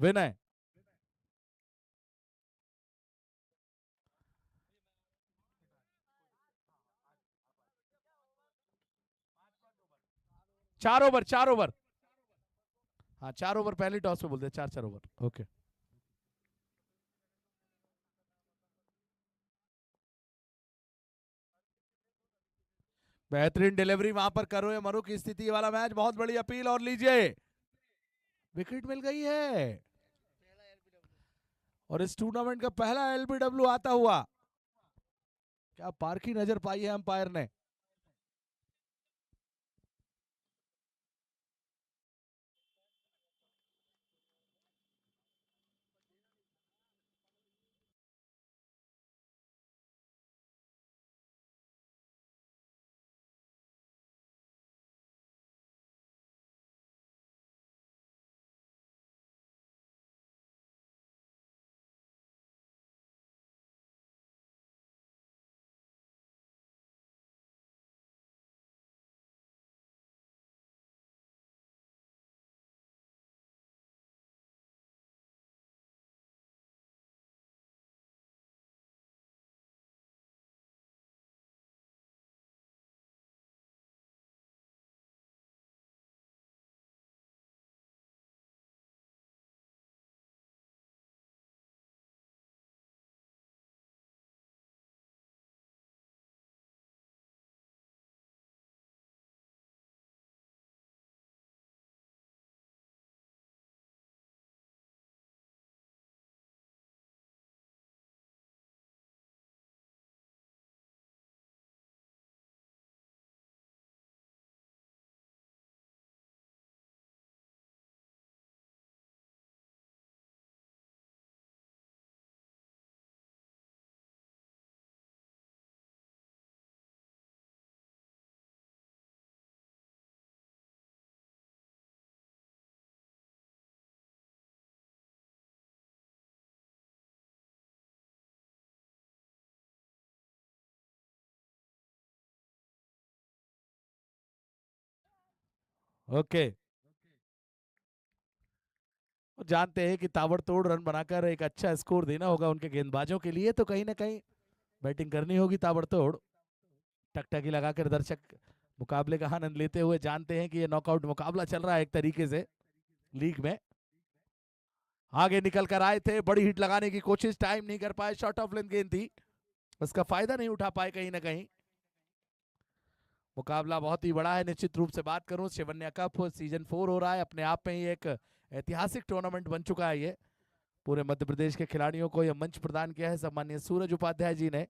विनय। चार over, 4 over. हाँ 4 over पहले टॉस पे बोलते हैं, 4 4 ओवर। ओके। बेहतरीन डिलीवरी वहां पर करो या मरो की स्थिति वाला मैच, बहुत बड़ी अपील और लीजिए, विकेट मिल गई है। और इस टूर्नामेंट का पहला एलबीडब्ल्यू आता हुआ, क्या पारखी नजर पाई है अंपायर ने। ओके। वो जानते हैं कि ताबड़तोड़ रन बनाकर एक अच्छा स्कोर देना होगा उनके गेंदबाजों के लिए, तो कहीं ना कहीं बैटिंग करनी होगी ताबड़तोड़। टकटकी लगाकर दर्शक मुकाबले का आनंद लेते हुए जानते हैं कि ये नॉकआउट मुकाबला चल रहा है एक तरीके से लीग में। आगे निकल कर आए थे, बड़ी हिट लगाने की कोशिश, टाइम नहीं कर पाए, शॉर्ट ऑफ लेंथ गेंद थी, उसका फायदा नहीं उठा पाए कहीं ना कहीं। मुकाबला बहुत ही बड़ा है, निश्चित रूप से बात करूं शिवन्या कप सीजन 4 हो रहा है, अपने आप में ही एक ऐतिहासिक टूर्नामेंट बन चुका है ये। पूरे मध्य प्रदेश के खिलाड़ियों को यह मंच प्रदान किया है सम्मानीय सूरज उपाध्याय जी ने,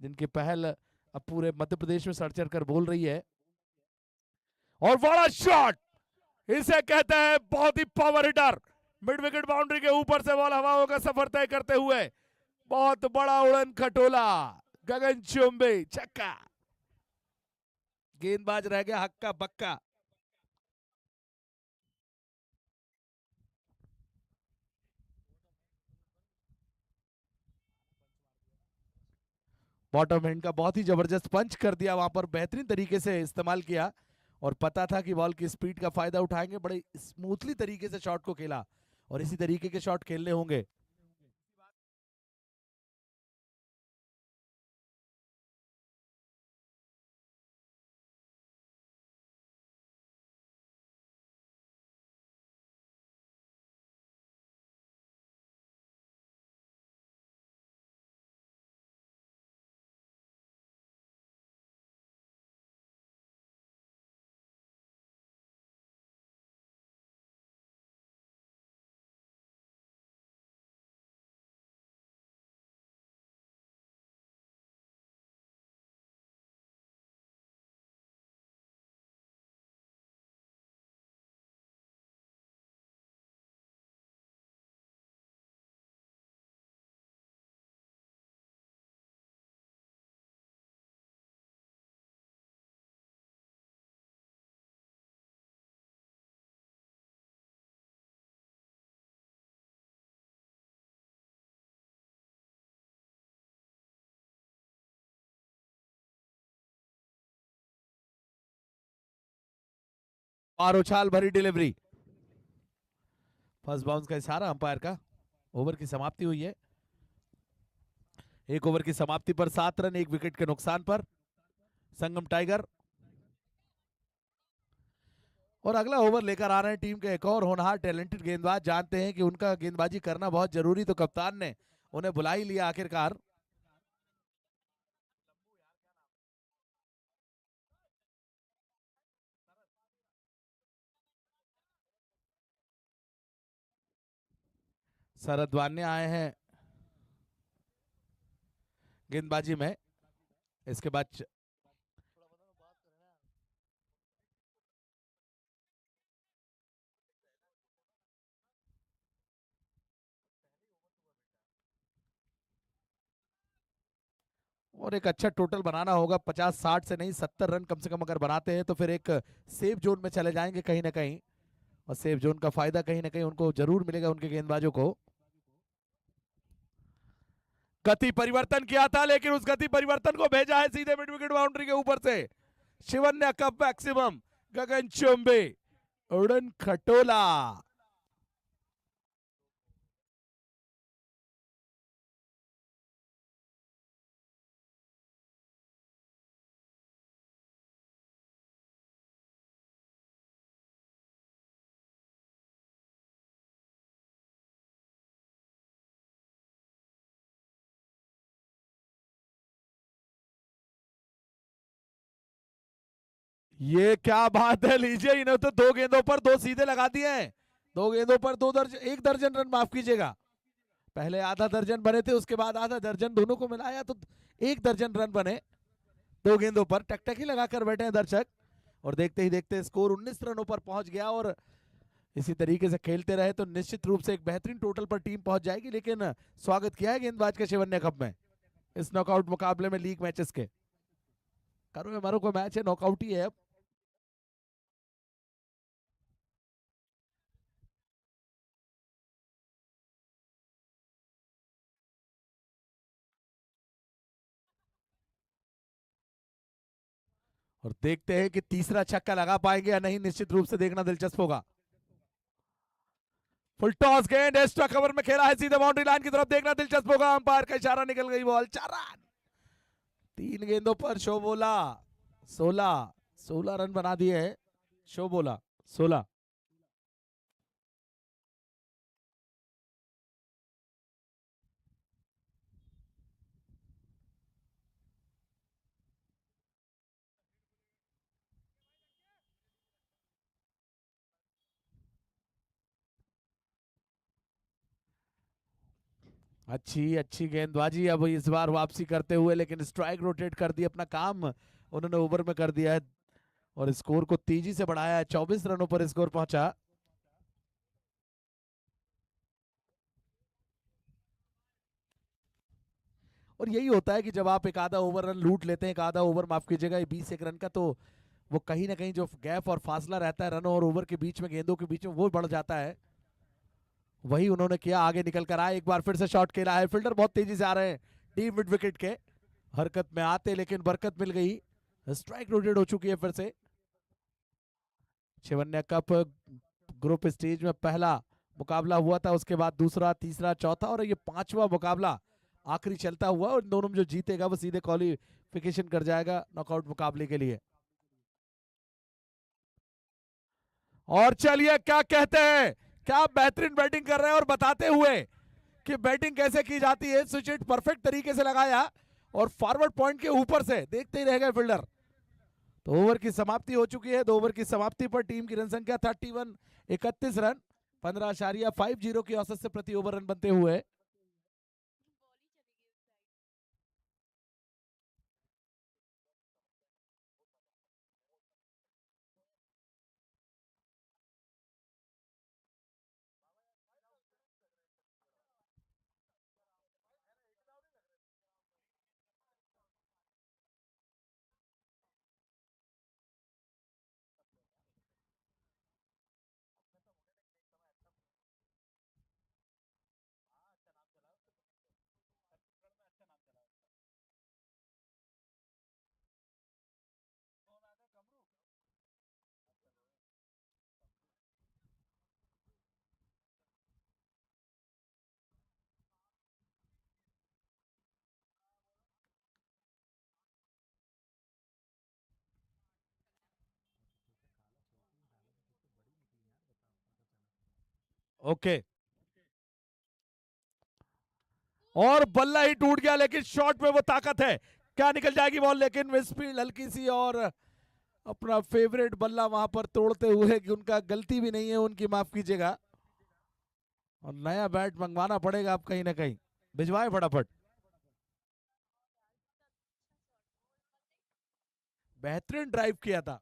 जिनकी पहल अब पूरे मध्य प्रदेश में सड़ चढ़ कर बोल रही है। और बड़ा शॉट, इसे कहते हैं बहुत ही power hitter, mid wicket boundary के ऊपर से बॉल हवाओं का सफर तय करते हुए, बहुत बड़ा उड़न खटोला, गगन चुंबी छक्का, गेंदबाज रह गया हक्का बक्का। बॉटम हैंड का बहुत ही जबरदस्त पंच कर दिया वहां पर, बेहतरीन तरीके से इस्तेमाल किया, और पता था कि बॉल की स्पीड का फायदा उठाएंगे, बड़े स्मूथली तरीके से शॉट को खेला, और इसी तरीके के शॉट खेलने होंगे। और उछाल भरी डिलीवरी, फर्स्ट बाउंस का इशारा अंपायर का। ओवर की समाप्ति हुई है। एक ओवर की समाप्ति पर 7 रन, 1 विकेट के नुकसान पर संगम टाइगर। और अगला ओवर लेकर आ रहे हैं टीम के एक और होनहार टैलेंटेड गेंदबाज। जानते हैं कि उनका गेंदबाजी करना बहुत जरूरी, तो कप्तान ने उन्हें बुला ही लिया आखिरकार। शरद वान्य आए हैं गेंदबाजी में। इसके बाद और एक अच्छा टोटल बनाना होगा। 50-60 से नहीं, 70 रन कम से कम अगर बनाते हैं तो फिर एक सेफ जोन में चले जाएंगे कहीं ना कहीं। और सेफ जोन का फायदा कहीं ना कहीं उनको जरूर मिलेगा, उनके गेंदबाजों को। गति परिवर्तन किया था, लेकिन उस गति परिवर्तन को भेजा है सीधे मिड विकेट बाउंड्री के ऊपर से। शिवन्या कप मैक्सिमम, गगन चुंबे, उड़न खटोला। ये क्या बात है, लीजिए, इन्हें तो 2 गेंदों पर 2 सीधे लगा दिए हैं। 2 गेंदों पर 2 दर्जन, 1 दर्जन रन, माफ कीजिएगा। पहले आधा दर्जन बने थे, उसके बाद आधा दर्जन, दोनों को मिलाया तो 1 दर्जन रन बने 2 गेंदों पर। टकटकी लगाकर बैठे हैं दर्शक। और देखते ही देखते स्कोर 19 रनों पर पहुंच गया। और इसी तरीके से खेलते रहे तो निश्चित रूप से एक बेहतरीन टोटल पर टीम पहुंच जाएगी। लेकिन स्वागत किया है गेंदबाज के शिवन्या कप में, इस नॉकआउट मुकाबले में, लीग मैचेस के। करो या मरो को मैच है, नॉकआउट ही है अब। और देखते हैं कि तीसरा छक्का लगा पाएंगे या नहीं, निश्चित रूप से देखना दिलचस्प होगा। फुल टॉस गेंद एक्स्ट्रा कवर में खेला है सीधे बाउंड्री लाइन की तरफ, देखना दिलचस्प होगा। अंपायर का इशारा, निकल गई बॉल। 4 रन 3 गेंदों पर शोबोला। 16 रन बना दिए है शोबोला। 16। अच्छी अच्छी गेंदबाजी अब इस बार वापसी करते हुए, लेकिन स्ट्राइक रोटेट कर दी, अपना काम उन्होंने ओवर में कर दिया है। और स्कोर को तेजी से बढ़ाया है, 24 रनों पर स्कोर पहुंचा। और यही होता है कि जब आप एक आधा ओवर रन लूट लेते हैं, एक आधा ओवर, माफ कीजिएगा, 20 रन का, तो वो कहीं ना कहीं जो गैप और फासला रहता है रनों और ओवर के बीच में, गेंदों के बीच में, वो बढ़ जाता है। वही उन्होंने किया, आगे निकल कर आए, एक बार फिर से शॉट खेला है। फील्डर बहुत तेजी से आ रहे हैं टीम मिड विकेट के, हरकत में आते, लेकिन बरकत मिल गई। स्ट्राइक रोटेट हो चुकी है फिर से। शिवन्या कप ग्रुप स्टेज में पहला मुकाबला हुआ था, उसके बाद दूसरा, तीसरा, चौथा, और ये 5वां मुकाबला आखिरी चलता हुआ। और दोनों में जो जीतेगा वो सीधे क्वालिफिकेशन कर जाएगा नॉकआउट मुकाबले के लिए। और चलिए, क्या कहते हैं, क्या बेहतरीन बैटिंग कर रहे हैं, और बताते हुए कि बैटिंग कैसे की जाती है। स्विच हिट परफेक्ट तरीके से लगाया और फॉरवर्ड पॉइंट के ऊपर से देखते ही रह गए फील्डर। तो ओवर की समाप्ति हो चुकी है। 2 ओवर की समाप्ति पर टीम की रन संख्या 31 रन, 15.50 की औसत से प्रति ओवर रन बनते हुए। ओके, और बल्ला ही टूट गया, लेकिन शॉट में वो ताकत है, क्या निकल जाएगी बॉल, लेकिन मिसफील्ड हल्की सी, और अपना फेवरेट बल्ला वहां पर तोड़ते हुए, कि उनका गलती भी नहीं है, उनकी माफ कीजिएगा, और नया बैट मंगवाना पड़ेगा आप कहीं ना कहीं, भिजवाए फटाफट। बेहतरीन ड्राइव किया था।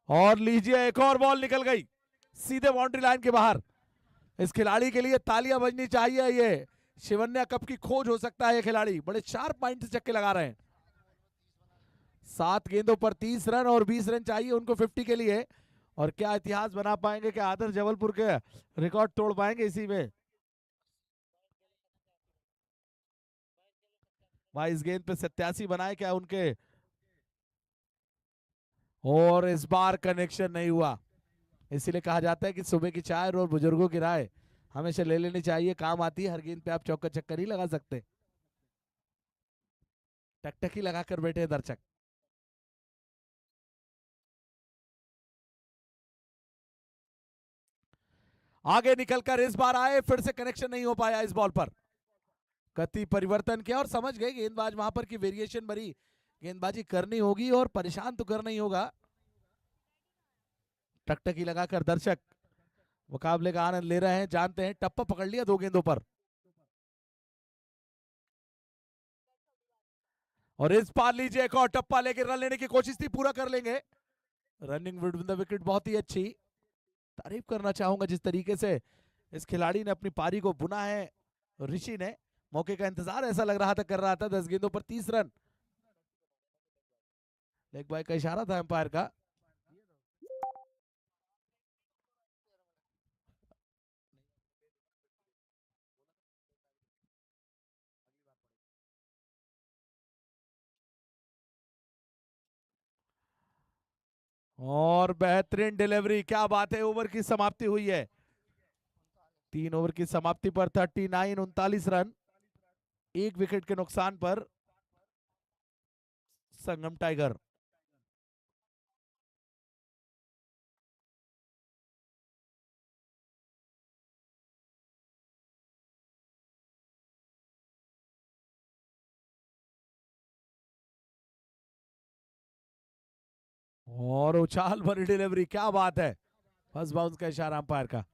और लीजिए, एक और बॉल निकल गई सीधे बाउंड्री लाइन के बाहर। इस खिलाड़ी के लिए तालियां बजनी चाहिए, ये शिवन्या कप की खोज हो सकता है, ये खिलाड़ी बड़े शार्प माइंड से चक्के लगा रहे हैं। 7 गेंदों पर 30 रन और 20 रन चाहिए उनको 50 के लिए, और क्या इतिहास बना पाएंगे, क्या आदर्श जबलपुर के रिकॉर्ड तोड़ पाएंगे इसी में। 22 गेंद पे 87 बनाए क्या उनके, और इस बार कनेक्शन नहीं हुआ। इसीलिए कहा जाता है कि सुबह की चाय और बुजुर्गों की राय हमेशा ले लेनी चाहिए, काम आती है, हर गेंद पे आप चौका चक्कर नहीं लगा सकते, टकटकी लगाकर बैठे दर्शक। आगे निकलकर इस बार आए, फिर से कनेक्शन नहीं हो पाया इस बॉल पर। गति परिवर्तन किया और समझ गए गेंदबाज वहां पर कि वेरिएशन भरी गेंदबाजी करनी होगी और परेशान तो करना ही होगा। टकटकी लगाकर दर्शक मुकाबले का आनंद ले रहे हैं, जानते हैं टप्पा पकड़ लिया 2 गेंदों पर। और इस पार लीजिए, एक और टप्पा लेके रन लेने की कोशिश थी, पूरा कर लेंगे। रनिंग विद द विकेट बहुत ही अच्छी, तारीफ करना चाहूंगा जिस तरीके से इस खिलाड़ी ने अपनी पारी को बुना है। ऋषि ने मौके का इंतजार ऐसा लग रहा था कर रहा था। 10 गेंदों पर 30 रन, लेग बाय का इशारा था अंपायर का। और बेहतरीन डिलीवरी, क्या बात है, ओवर की समाप्ति हुई है। 3 ओवर की समाप्ति पर 39 रन, 1 विकेट के नुकसान पर संगम टाइगर। और उछाल भरी डिलीवरी, क्या बात है, फर्स्ट बाउंस का इशारा अंपायर का।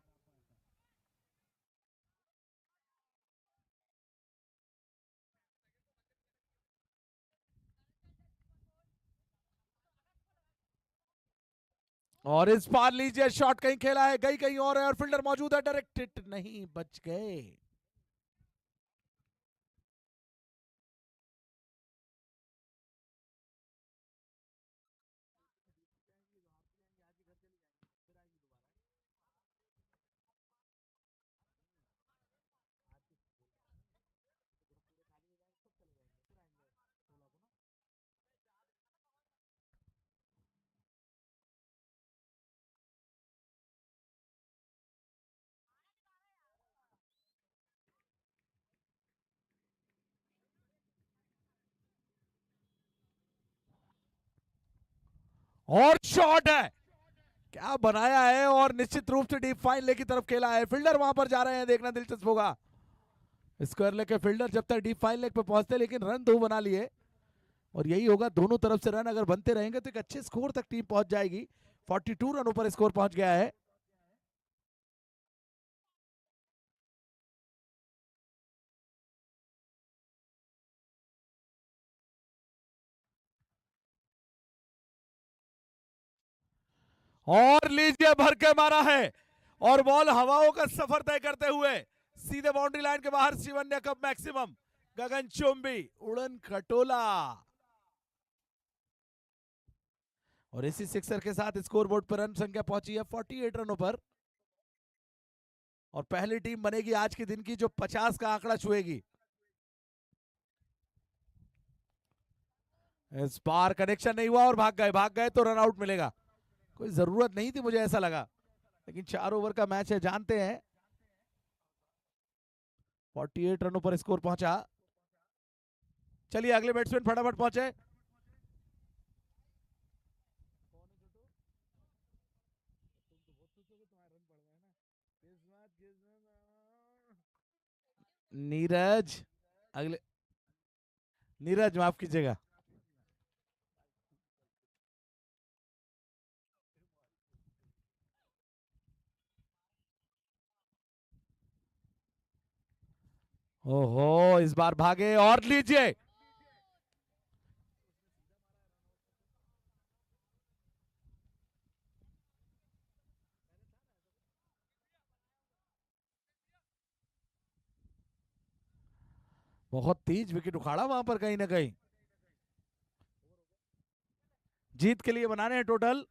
और इस पार लीजिए, शॉट कहीं खेला है, गई कहीं और है, और फील्डर मौजूद है, डायरेक्ट नहीं, बच गए। और शॉट है, क्या बनाया है, और निश्चित रूप से डीप फाइन लेग की तरफ खेला है, फील्डर वहां पर जा रहे हैं, देखना दिलचस्प होगा। स्क्वायर लेग के फील्डर जब तक डीप फाइन लेग पे पहुंचते, लेकिन रन 2 बना लिए, और यही होगा, दोनों तरफ से रन अगर बनते रहेंगे तो एक अच्छे स्कोर तक टीम पहुंच जाएगी। 42 रनों पर स्कोर पहुंच गया है। और लीजिए, भर के मारा है, और बॉल हवाओं का सफर तय करते हुए सीधे बाउंड्री लाइन के बाहर। शिवन्या कप मैक्सिमम, गगन चुंबी, उड़न खटोला, और इसी सिक्सर के साथ स्कोरबोर्ड पर रन संख्या पहुंची है 48 रनों पर। और पहली टीम बनेगी आज के दिन की जो 50 का आंकड़ा छुएगी। इस बार कनेक्शन नहीं हुआ और भाग गए तो रन आउट मिलेगा। कोई जरूरत नहीं थी, मुझे ऐसा लगा, लेकिन 4 ओवर का मैच है, जानते हैं। 48 रनों पर स्कोर पहुंचा। चलिए अगले बैट्समैन फटाफट पहुंचे। नीरज, अगले नीरज माफ कीजिएगा। ओहो, इस बार भागे और लीजिए। बहुत तेज विकेट उखाड़ा वहां पर कहीं ना कहीं। जीत के लिए बनाने हैं टोटल